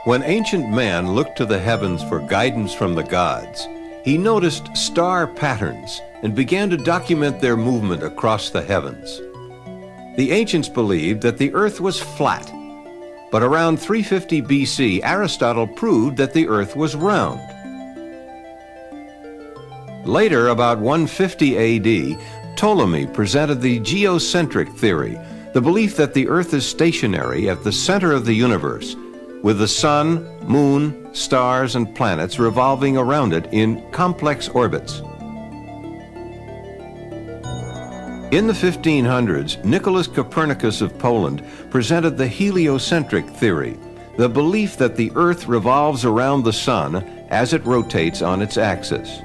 When ancient man looked to the heavens for guidance from the gods, he noticed star patterns and began to document their movement across the heavens. The ancients believed that the earth was flat, but around 350 BC, Aristotle proved that the earth was round. Later, about 150 AD, Ptolemy presented the geocentric theory, the belief that the earth is stationary at the center of the universe, with the sun, moon, stars, and planets revolving around it in complex orbits. In the 1500s, Nicholas Copernicus of Poland presented the heliocentric theory, the belief that the earth revolves around the sun as it rotates on its axis.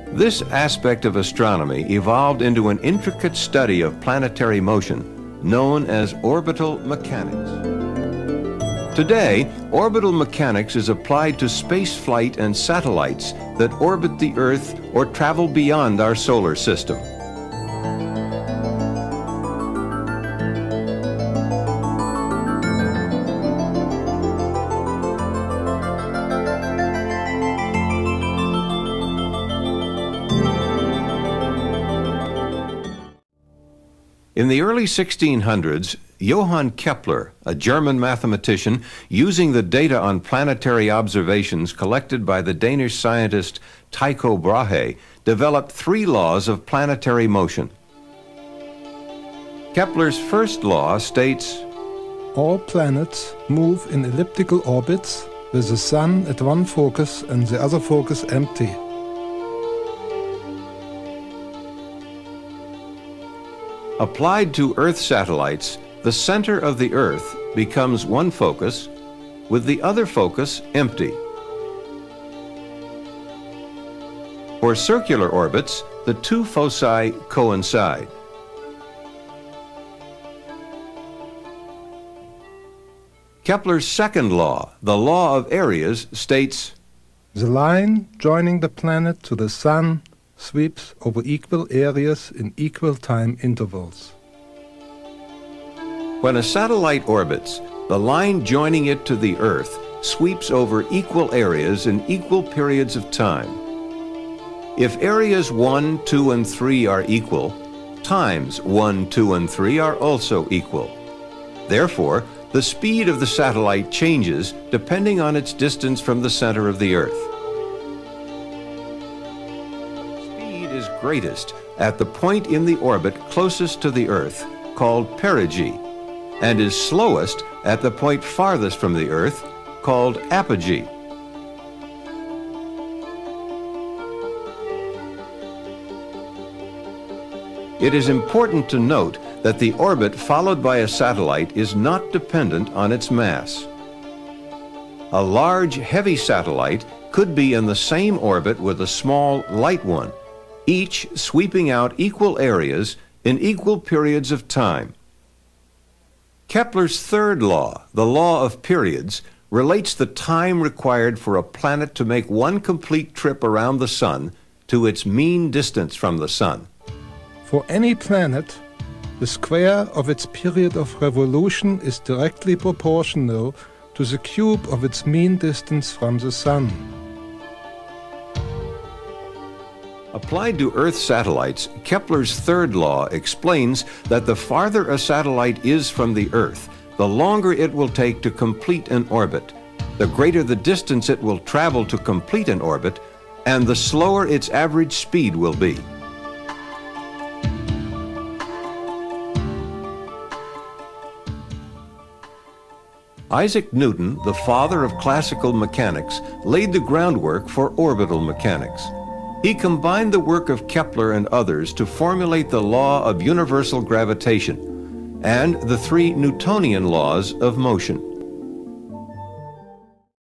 This aspect of astronomy evolved into an intricate study of planetary motion known as orbital mechanics. Today, orbital mechanics is applied to spaceflight and satellites that orbit the Earth or travel beyond our solar system. In the early 1600s, Johann Kepler, a German mathematician, using the data on planetary observations collected by the Danish scientist Tycho Brahe, developed 3 laws of planetary motion. Kepler's first law states, all planets move in elliptical orbits with the Sun at one focus and the other focus empty. Applied to Earth satellites, the center of the Earth becomes one focus, with the other focus empty. For circular orbits, the 2 foci coincide. Kepler's second law, the law of areas, states, the line joining the planet to the Sun sweeps over equal areas in equal time intervals. When a satellite orbits, the line joining it to the Earth sweeps over equal areas in equal periods of time. If areas 1, 2, and 3 are equal, times 1, 2, and 3 are also equal. Therefore, the speed of the satellite changes depending on its distance from the center of the Earth. Is greatest at the point in the orbit closest to the Earth, called perigee, and is slowest at the point farthest from the Earth, called apogee. It is important to note that the orbit followed by a satellite is not dependent on its mass. A large, heavy satellite could be in the same orbit with a small, light one, each sweeping out equal areas in equal periods of time. Kepler's third law, the law of periods, relates the time required for a planet to make one complete trip around the Sun to its mean distance from the Sun. For any planet, the square of its period of revolution is directly proportional to the cube of its mean distance from the Sun. Applied to Earth satellites, Kepler's third law explains that the farther a satellite is from the Earth, the longer it will take to complete an orbit, the greater the distance it will travel to complete an orbit, and the slower its average speed will be. Isaac Newton, the father of classical mechanics, laid the groundwork for orbital mechanics. He combined the work of Kepler and others to formulate the law of universal gravitation and the 3 Newtonian laws of motion.